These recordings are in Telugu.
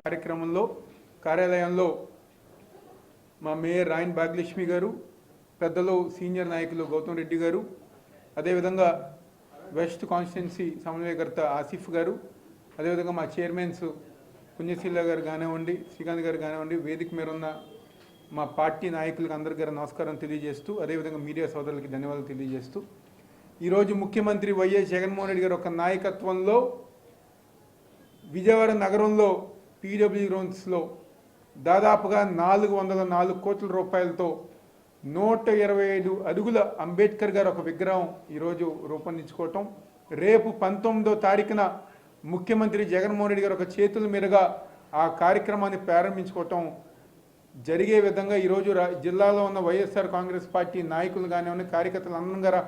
కార్యక్రమంలో కార్యాలయంలో మా మేయర్ రాయన్ భాగ్యలక్ష్మి గారు, పెద్దలు సీనియర్ నాయకులు గౌతమ్ రెడ్డి గారు, అదేవిధంగా వెస్ట్ కాన్స్టిట్యున్సీ సమన్వయకర్త ఆసిఫ్ గారు, అదేవిధంగా మా చైర్మన్స్ పుణ్యశీల గారు కానివ్వండి, శ్రీకాంత్ గారు కానివ్వండి, వేదిక మీద ఉన్న మా పార్టీ నాయకులకు అందరికీ నమస్కారం తెలియజేస్తూ, అదేవిధంగా మీడియా సోదరులకి ధన్యవాదాలు తెలియజేస్తూ, ఈరోజు ముఖ్యమంత్రి వైఎస్ జగన్మోహన్ రెడ్డి గారు ఒక నాయకత్వంలో విజయవాడ నగరంలో పీడబ్ల్యూ గ్రౌండ్స్లో దాదాపుగా 404 కోట్ల రూపాయలతో 125 అడుగుల అంబేద్కర్ గారు ఒక విగ్రహం ఈరోజు రూపొందించుకోవటం, రేపు 19వ తారీఖున ముఖ్యమంత్రి జగన్మోహన్ రెడ్డి గారు ఒక చేతుల మీదుగా ఆ కార్యక్రమాన్ని ప్రారంభించుకోవటం జరిగే విధంగా ఈరోజు జిల్లాలో ఉన్న వైఎస్ఆర్ కాంగ్రెస్ పార్టీ నాయకులు కానివ్వండి, కార్యకర్తలు అందరూ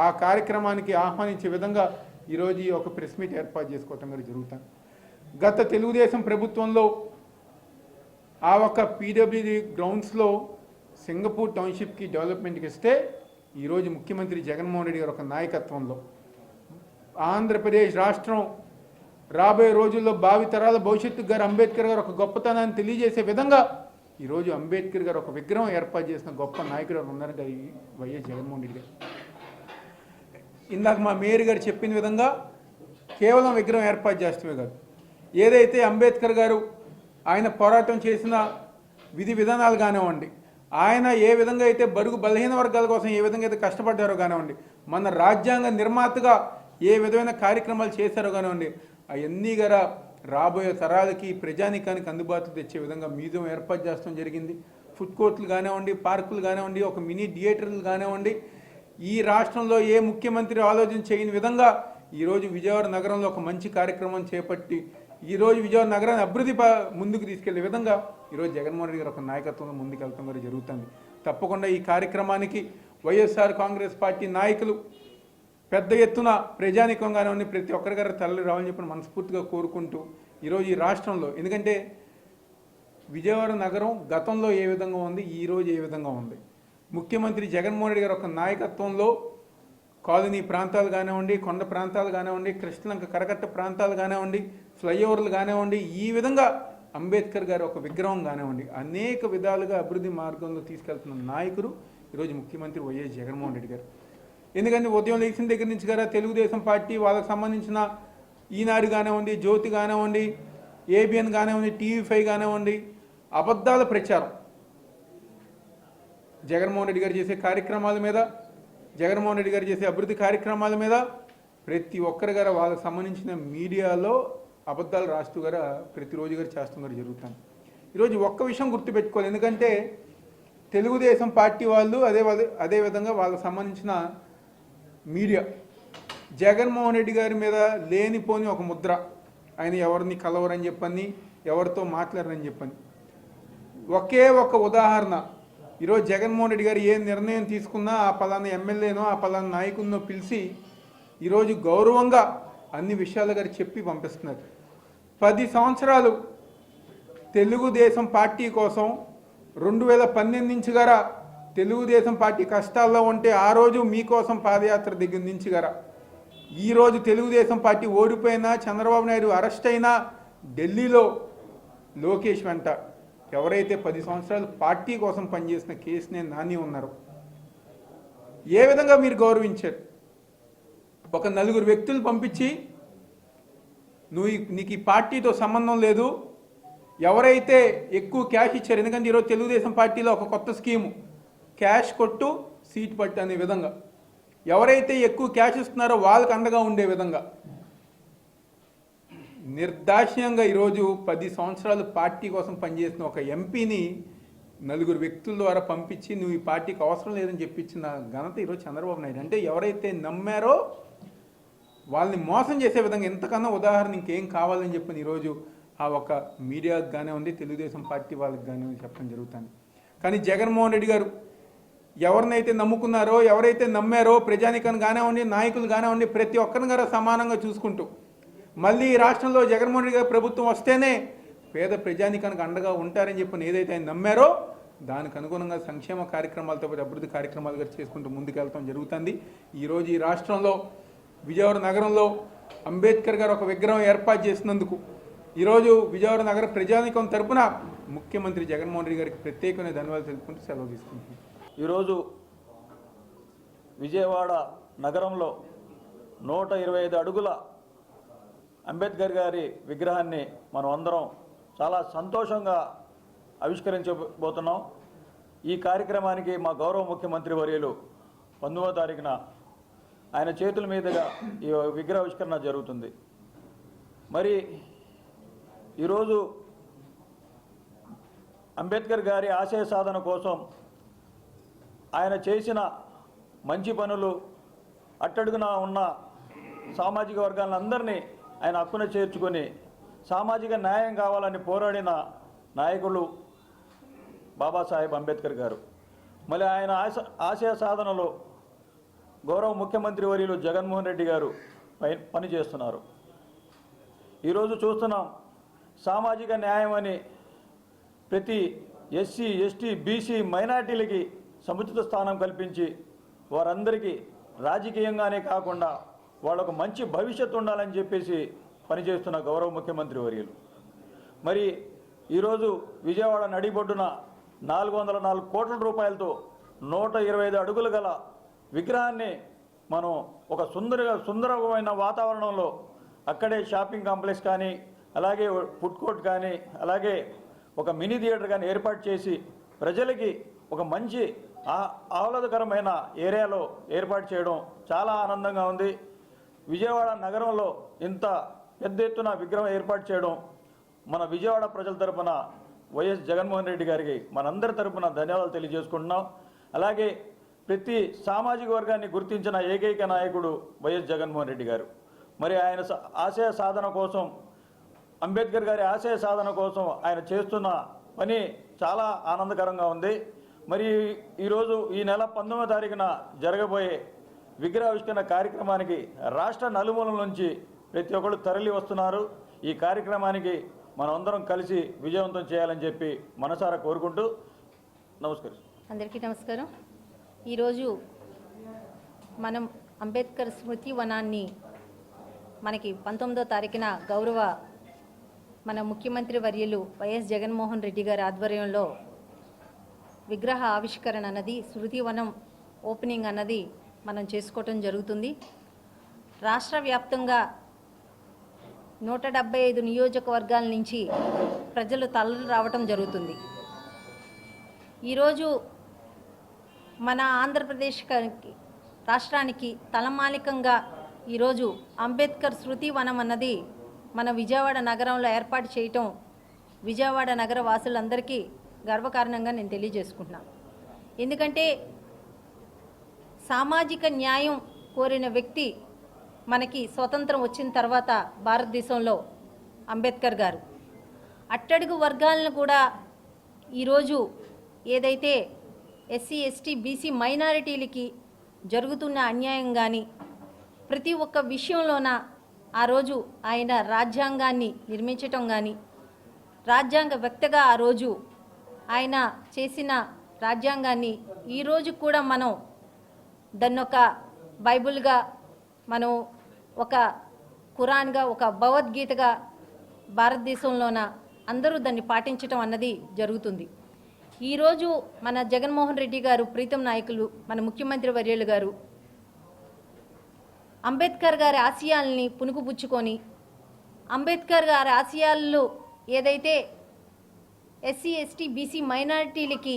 ఆ కార్యక్రమానికి ఆహ్వానించే విధంగా ఈరోజు ఈ ఒక ప్రెస్ మీట్ ఏర్పాటు చేసుకోవటం గారు జరుగుతుంది. గత తెలుగుదేశం ప్రభుత్వంలో ఆ ఒక పీడబ్ల్యూడి గ్రౌండ్స్లో సింగపూర్ టౌన్షిప్కి డెవలప్మెంట్కి ఇస్తే ఈరోజు ముఖ్యమంత్రి జగన్మోహన్ రెడ్డి గారు ఒక నాయకత్వంలో ఆంధ్రప్రదేశ్ రాష్ట్రం రాబోయే రోజుల్లో భావితరాల భవిష్యత్తు గారు అంబేద్కర్ గారు ఒక గొప్పతనాన్ని తెలియజేసే విధంగా ఈరోజు అంబేద్కర్ గారు ఒక విగ్రహం ఏర్పాటు చేసిన గొప్ప నాయకుడు ఉన్నారు వైఎస్ జగన్మోహన్ రెడ్డి గారు. ఇందాక మా మేయర్ గారు చెప్పిన విధంగా కేవలం విగ్రహం ఏర్పాటు చేస్తమే కాదు, ఏదైతే అంబేద్కర్ గారు ఆయన పోరాటం చేసిన విధి విధానాలు కానివ్వండి, ఆయన ఏ విధంగా అయితే బడుగు బలహీన వర్గాల కోసం ఏ విధంగా అయితే కష్టపడ్డారో కానివ్వండి, మన రాజ్యాంగ నిర్మాతగా ఏ విధమైన కార్యక్రమాలు చేశారో కానివ్వండి, అవన్నీ గారా రాబోయే తరాలకి ప్రజానికానికి అందుబాటులో తెచ్చే విధంగా మ్యూజియం ఏర్పాటు చేస్తాం జరిగింది. ఫుడ్ కోర్టులు కానివ్వండి, పార్కులు కానివ్వండి, ఒక మినీ థియేటర్లు కానివ్వండి, ఈ రాష్ట్రంలో ఏ ముఖ్యమంత్రి ఆలోచన చేయని విధంగా ఈరోజు విజయవాడ నగరంలో ఒక మంచి కార్యక్రమం చేపట్టి ఈరోజు విజయవాడ నగరాన్ని అభివృద్ధి ముందుకు తీసుకెళ్లే విధంగా ఈరోజు జగన్మోహన్ రెడ్డి గారు ఒక నాయకత్వంలో ముందుకు వెళ్తాం కూడా జరుగుతుంది. తప్పకుండా ఈ కార్యక్రమానికి వైఎస్ఆర్ కాంగ్రెస్ పార్టీ నాయకులు పెద్ద ఎత్తున ప్రజానికం కానివ్వండి ప్రతి ఒక్కరిగారు తరలి రావాలని చెప్పి మనస్ఫూర్తిగా కోరుకుంటూ ఈరోజు ఈ రాష్ట్రంలో, ఎందుకంటే విజయవాడ నగరం గతంలో ఏ విధంగా ఉంది, ఈరోజు ఏ విధంగా ఉంది, ముఖ్యమంత్రి జగన్మోహన్ రెడ్డి గారు ఒక నాయకత్వంలో కాలనీ ప్రాంతాలు కానివ్వండి, కొండ ప్రాంతాలు కానివ్వండి, కృష్ణలంక కరకట్ట ప్రాంతాలు కానివ్వండి, ఫ్లైఓవర్లు కానివ్వండి, ఈ విధంగా అంబేద్కర్ గారు ఒక విగ్రహం కానివ్వండి అనేక విధాలుగా అభివృద్ధి మార్గంలో తీసుకెళ్తున్న నాయకుడు ఈరోజు ముఖ్యమంత్రి వైఎస్ జగన్మోహన్ రెడ్డి గారు. ఎందుకంటే ఉదయం లేచిన దగ్గర నుంచి గారా తెలుగుదేశం పార్టీ వాళ్ళకి సంబంధించిన ఈనాడు కానివ్వండి, జ్యోతి కానివ్వండి, ఏబిఎన్ కానివ్వండి, టీవీ5 కానివ్వండి, అబద్ధాల ప్రచారం జగన్మోహన్ రెడ్డి గారు చేసే కార్యక్రమాల మీద, జగన్మోహన్ రెడ్డి గారు చేసే అభివృద్ధి కార్యక్రమాల మీద ప్రతి ఒక్కరి గారు వాళ్ళకి సంబంధించిన మీడియాలో అబద్ధాలు రాస్తూ గారా ప్రతిరోజు గారు చేస్తూ గారు జరుగుతాను. ఈరోజు ఒక్క విషయం గుర్తుపెట్టుకోవాలి, ఎందుకంటే తెలుగుదేశం పార్టీ వాళ్ళు అదేవిధంగా వాళ్ళకి సంబంధించిన మీడియా జగన్మోహన్ రెడ్డి గారి మీద లేనిపోని ఒక ముద్ర, ఆయన ఎవరిని కలవరని చెప్పని, ఎవరితో మాట్లాడరని చెప్పని. ఒకే ఒక ఉదాహరణ, ఈరోజు జగన్మోహన్ రెడ్డి గారు ఏ నిర్ణయం తీసుకున్నా ఆ పలానా ఎమ్మెల్యేనో ఆ పలానా నాయకున్నో పిలిచి ఈరోజు గౌరవంగా అన్ని విషయాలు గారు చెప్పి పంపిస్తున్నారు. 10 సంవత్సరాలు తెలుగుదేశం పార్టీ కోసం 2012 నుంచి గారా తెలుగుదేశం పార్టీ కష్టాల్లో ఉంటే ఆ రోజు మీకోసం పాదయాత్ర దగ్గర నుంచి గారా ఈరోజు తెలుగుదేశం పార్టీ ఓడిపోయినా, చంద్రబాబు నాయుడు అరెస్ట్ అయినా ఢిల్లీలో లోకేష్ వెంట ఎవరైతే 10 సంవత్సరాలు పార్టీ కోసం పనిచేసిన కేసునేని నాని ఉన్నారు, ఏ విధంగా మీరు గౌరవించారు? ఒక 4 వ్యక్తులు పంపించి నీకు ఈ పార్టీతో సంబంధం లేదు, ఎవరైతే ఎక్కువ క్యాష్ ఇచ్చారు, ఎందుకంటే ఈరోజు తెలుగుదేశం పార్టీలో ఒక కొత్త స్కీము క్యాష్ కొట్టు సీట్ పట్టు అనే విధంగా, ఎవరైతే ఎక్కువ క్యాష్ ఇస్తున్నారో వాళ్ళకి అండగా ఉండే విధంగా నిర్దాక్ష్యంగా ఈరోజు 10 సంవత్సరాలు పార్టీ కోసం పనిచేసిన ఒక ఎంపీని 4 వ్యక్తుల ద్వారా పంపించి నువ్వు ఈ పార్టీకి అవసరం లేదని చెప్పించిన ఘనత ఈరోజు చంద్రబాబు నాయుడు. అంటే ఎవరైతే నమ్మారో వాళ్ళని మోసం చేసే విధంగా ఎంతకన్నా ఉదాహరణ ఇంకేం కావాలని చెప్పని ఈరోజు ఆ ఒక మీడియాకి కానివ్వండి, తెలుగుదేశం పార్టీ వాళ్ళకి కానివ్వండి చెప్పడం జరుగుతుంది. కానీ జగన్మోహన్ రెడ్డి గారు ఎవరినైతే నమ్ముకున్నారో, ఎవరైతే నమ్మారో ప్రజానికాన్ని కానివ్వండి, నాయకులు కానివ్వండి, ప్రతి ఒక్కరిని గారు సమానంగా చూసుకుంటూ మళ్ళీ ఈ రాష్ట్రంలో జగన్మోహన్ రెడ్డి గారి ప్రభుత్వం వస్తేనే పేద ప్రజానికానికి అండగా ఉంటారని చెప్పని ఏదైతే ఆయన నమ్మారో దానికి అనుగుణంగా సంక్షేమ కార్యక్రమాలతో పాటు అభివృద్ధి కార్యక్రమాలుగా చేసుకుంటూ ముందుకెళ్తాం జరుగుతుంది. ఈరోజు ఈ రాష్ట్రంలో విజయవాడ నగరంలో అంబేద్కర్ గారు ఒక విగ్రహం ఏర్పాటు చేసినందుకు ఈరోజు విజయవాడ నగర ప్రజానికం తరపున ముఖ్యమంత్రి జగన్మోహన్ రెడ్డి గారికి ప్రత్యేకమైన ధన్యవాదాలు తెలుపుకుంటూ సెలవు తీసుకుంటున్నాం. ఈరోజు విజయవాడ నగరంలో 125 అడుగుల అంబేద్కర్ గారి విగ్రహాన్ని మనం అందరం చాలా సంతోషంగా ఆవిష్కరించబోతున్నాం. ఈ కార్యక్రమానికి మా గౌరవ ముఖ్యమంత్రి వర్యులు 19వ తారీఖున ఆయన చేతుల మీదుగా ఈ విగ్రహావిష్కరణ జరుగుతుంది. మరి ఈరోజు అంబేద్కర్ గారి ఆశయ సాధన కోసం ఆయన చేసిన మంచి పనులు, అట్టడుగున ఉన్న సామాజిక వర్గాలందరినీ ఆయన హక్కున చేర్చుకొని సామాజిక న్యాయం కావాలని పోరాడిన నాయకులు బాబాసాహెబ్ అంబేద్కర్ గారు. మళ్ళీ ఆయన ఆశయ సాధనలో గౌరవ ముఖ్యమంత్రి వర్యులు జగన్మోహన్ రెడ్డి గారు పనిచేస్తున్నారు. ఈరోజు చూస్తున్నాం, సామాజిక న్యాయం అని ప్రతి ఎస్సీ, ఎస్టీ, బీసీ, మైనార్టీలకి సముచిత స్థానం కల్పించి వారందరికీ రాజకీయంగానే కాకుండా వాళ్ళకు మంచి భవిష్యత్తు ఉండాలని చెప్పేసి పనిచేస్తున్న గౌరవ ముఖ్యమంత్రి వర్యులు. మరి ఈరోజు విజయవాడ నడిబొడ్డున 404 కోట్ల రూపాయలతో 125 అడుగులు గల విగ్రహాన్ని మనం ఒక సుందరమైన వాతావరణంలో అక్కడే షాపింగ్ కాంప్లెక్స్ కానీ, అలాగే ఫుడ్ కోర్ట్ కానీ, అలాగే ఒక మినీ థియేటర్ కానీ ఏర్పాటు చేసి ప్రజలకి ఒక మంచి ఆహ్లాదకరమైన ఏరియాలో ఏర్పాటు చేయడం చాలా ఆనందంగా ఉంది. విజయవాడ నగరంలో ఇంత పెద్ద ఎత్తున విగ్రహం ఏర్పాటు చేయడం మన విజయవాడ ప్రజల తరపున వైఎస్ జగన్మోహన్ రెడ్డి గారికి మనందరి తరపున ధన్యవాదాలు తెలియజేసుకుంటున్నాం. అలాగే ప్రతి సామాజిక వర్గాన్ని గుర్తించిన ఏకైక నాయకుడు వైఎస్ జగన్మోహన్ రెడ్డి గారు. మరి ఆయన ఆశయ సాధన కోసం, అంబేద్కర్ గారి ఆశయ సాధన కోసం ఆయన చేస్తున్న పని చాలా ఆనందకరంగా ఉంది. మరి ఈరోజు ఈ నెల 19వ తారీఖున జరగబోయే విగ్రహావిష్కరణ కార్యక్రమానికి రాష్ట్ర నలుమూలల నుంచి ప్రతి ఒక్కరు తరలి వస్తున్నారు. ఈ కార్యక్రమానికి మనమందరం కలిసి విజయవంతం చేయాలని చెప్పి మనసారా కోరుకుంటూ నమస్కారం. అందరికీ నమస్కారం. ఈరోజు మనం అంబేద్కర్ స్మృతి వనాన్ని మనకి 19వ తారీఖున గౌరవ మన ముఖ్యమంత్రి వర్యులు వైఎస్ జగన్మోహన్ రెడ్డి గారి ఆధ్వర్యంలో విగ్రహ ఆవిష్కరణ అన్నది, స్మృతి వనం ఓపెనింగ్ అన్నది మనం చేసుకోవటం జరుగుతుంది. రాష్ట్ర వ్యాప్తంగా 175 నియోజకవర్గాల నుంచి ప్రజలు తరలి రావటం జరుగుతుంది. ఈరోజు మన ఆంధ్రప్రదేశ్ రాష్ట్రానికి తలమానికంగా ఈరోజు అంబేద్కర్ స్మృతి వనం అన్నది మన విజయవాడ నగరంలో ఏర్పాటు చేయటం విజయవాడ నగర వాసులందరికీ గర్వకారణంగా నేను తెలియజేసుకుంటున్నాను. ఎందుకంటే సామాజిక న్యాయం కోరిన వ్యక్తి మనకి స్వతంత్రం వచ్చిన తర్వాత భారతదేశంలో అంబేద్కర్ గారు అట్టడుగు వర్గాలను కూడా ఈరోజు ఏదైతే ఎస్సీ, ఎస్టీ, బీసీ మైనారిటీలకి జరుగుతున్న అన్యాయం కానీ ప్రతి ఒక్క విషయంలోన ఆ రోజు ఆయన రాజ్యాంగాన్ని నిర్మించటం కానీ, రాజ్యాంగ వ్యక్తగా ఆ రోజు ఆయన చేసిన రాజ్యాంగాన్ని ఈరోజు కూడా మనం దాన్ని ఒక బైబిల్గా, మనం ఒక ఖురాన్గా, ఒక భగవద్గీతగా భారతదేశంలోన అందరూ దాన్ని పాటించటం అన్నది జరుగుతుంది. ఈరోజు మన జగన్మోహన్ రెడ్డి గారు, ప్రీతం నాయకులు, మన ముఖ్యమంత్రి వర్యులు గారు అంబేద్కర్ గారి ఆశయాల్ని పుణుకుపుచ్చుకొని, అంబేద్కర్ గారి ఆశయాల్లో ఏదైతే ఎస్సీ, ఎస్టీ, బీసీ మైనారిటీలకి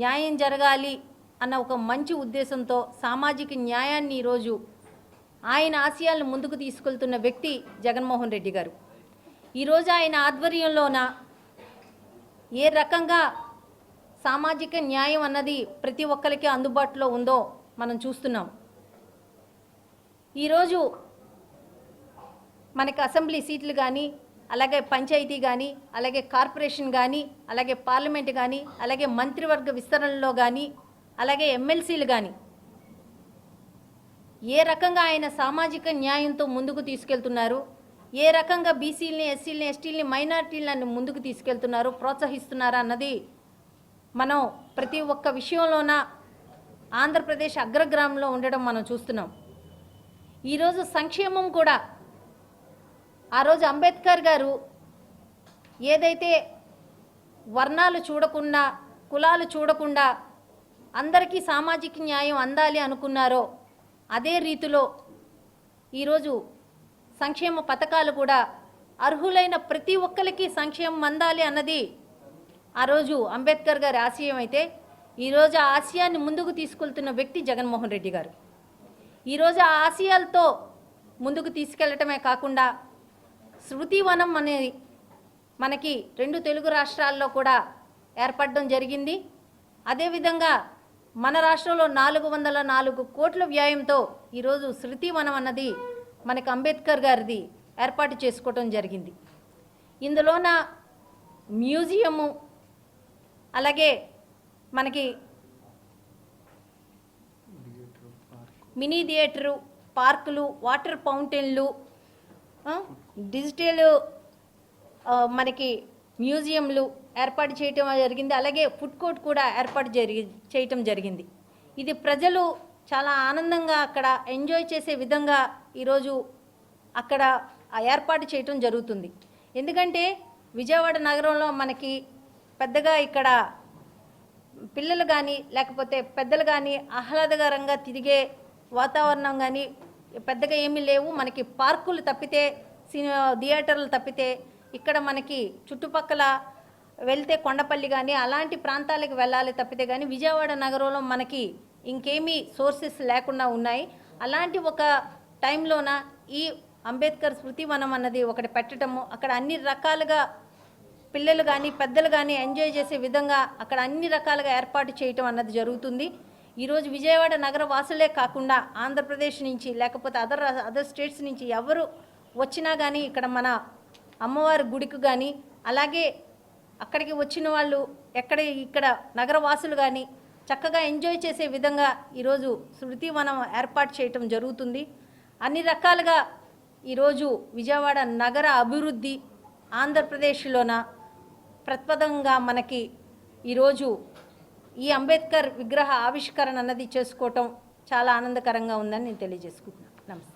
న్యాయం జరగాలి అన్న ఒక మంచి ఉద్దేశంతో సామాజిక న్యాయాన్ని ఈరోజు ఆయన ఆశయాలను ముందుకు తీసుకెళ్తున్న వ్యక్తి జగన్మోహన్ రెడ్డి గారు. ఈరోజు ఆయన ఆధ్వర్యంలోన ఏ రకంగా సామాజిక న్యాయం అన్నది ప్రతి ఒక్కరికి అందుబాటులో ఉందో మనం చూస్తున్నాం. ఈరోజు మనకి అసెంబ్లీ సీట్లు కానీ, అలాగే పంచాయతీ కానీ, అలాగే కార్పొరేషన్ కానీ, అలాగే పార్లమెంట్ కానీ, అలాగే మంత్రివర్గ విస్తరణలో కానీ, అలాగే ఎమ్మెల్సీలు కానీ ఏ రకంగా ఆయన సామాజిక న్యాయంతో ముందుకు తీసుకెళ్తున్నారు, ఏ రకంగా బీసీలని, ఎస్సీలని, ఎస్టీలని, మైనార్టీలను ముందుకు తీసుకెళ్తున్నారు, ప్రోత్సహిస్తున్నారు అన్నది మనం ప్రతి ఒక్క విషయంలోన ఆంధ్రప్రదేశ్ అగ్రగ్రామంలో ఉండడం మనం చూస్తున్నాం. ఈరోజు సంక్షేమం కూడా ఆ రోజు అంబేద్కర్ గారు ఏదైతే వర్ణాలు చూడకుండా కులాలు చూడకుండా అందరికీ సామాజిక న్యాయం అందాలి అనుకున్నారో అదే రీతిలో ఈరోజు సంక్షేమ పథకాలు కూడా అర్హులైన ప్రతి ఒక్కరికి సంక్షేమం అందాలి అన్నది ఆ రోజు అంబేద్కర్ గారి ఆశయం అయితే ఈరోజు ఆ ఆశయాన్ని ముందుకు తీసుకెళ్తున్న వ్యక్తి జగన్మోహన్ రెడ్డి గారు. ఈరోజు ఆ ఆశయాలతో ముందుకు తీసుకెళ్లటమే కాకుండా శృతివనం అనేది మనకి 2 తెలుగు రాష్ట్రాల్లో కూడా ఏర్పడడం జరిగింది. అదేవిధంగా మన రాష్ట్రంలో 404 కోట్ల వ్యయంతో ఈరోజు శృతివనం అన్నది మనకి అంబేద్కర్ గారిది ఏర్పాటు చేసుకోవటం జరిగింది. ఇందులోన మ్యూజియము, అలాగే మనకి మినీ థియేటరు, పార్కులు, వాటర్ ఫౌంటైన్లు, డిజిటల్ మనకి మ్యూజియంలు ఏర్పాటు చేయటం జరిగింది. అలాగే ఫుడ్ కోర్ట్ కూడా ఏర్పాటు చేయటం జరిగింది. ఇది ప్రజలు చాలా ఆనందంగా అక్కడ ఎంజాయ్ చేసే విధంగా ఈరోజు అక్కడ ఏర్పాటు చేయటం జరుగుతుంది. ఎందుకంటే విజయవాడ నగరంలో మనకి పెద్దగా ఇక్కడ పిల్లలు కానీ లేకపోతే పెద్దలు కానీ ఆహ్లాదకరంగా తిరిగే వాతావరణం కానీ పెద్దగా ఏమీ లేవు. మనకి పార్కులు తప్పితే, థియేటర్లు తప్పితే ఇక్కడ మనకి చుట్టుపక్కల వెళ్తే కొండపల్లి కానీ అలాంటి ప్రాంతాలకు వెళ్ళాలి తప్పితే కానీ విజయవాడ నగరంలో మనకి ఇంకేమీ సోర్సెస్ లేకుండా ఉన్నాయి. అలాంటి ఒక టైంలోన ఈ అంబేద్కర్ స్మృతివనం అన్నది ఒకటి పెట్టడము, అక్కడ అన్ని రకాలుగా పిల్లలు కానీ పెద్దలు కానీ ఎంజాయ్ చేసే విధంగా అక్కడ అన్ని రకాలుగా ఏర్పాటు చేయటం అన్నది జరుగుతుంది. ఈరోజు విజయవాడ నగర వాసులే కాకుండా ఆంధ్రప్రదేశ్ నుంచి లేకపోతే అదర్ స్టేట్స్ నుంచి ఎవరు వచ్చినా కానీ ఇక్కడ మన అమ్మవారి గుడికి కానీ అలాగే అక్కడికి వచ్చిన వాళ్ళు ఇక్కడ నగరవాసులు కానీ చక్కగా ఎంజాయ్ చేసే విధంగా ఈరోజు స్మృతివనం ఏర్పాటు చేయటం జరుగుతుంది. అన్ని రకాలుగా ఈరోజు విజయవాడ నగర అభివృద్ధి ఆంధ్రప్రదేశ్లోన ప్రతిపదంగా మనకి ఈరోజు ఈ అంబేద్కర్ విగ్రహ ఆవిష్కరణ అన్నది చేసుకోవటం చాలా ఆనందకరంగా ఉందని నేను తెలియజేసుకుంటున్నాను. నమస్తే.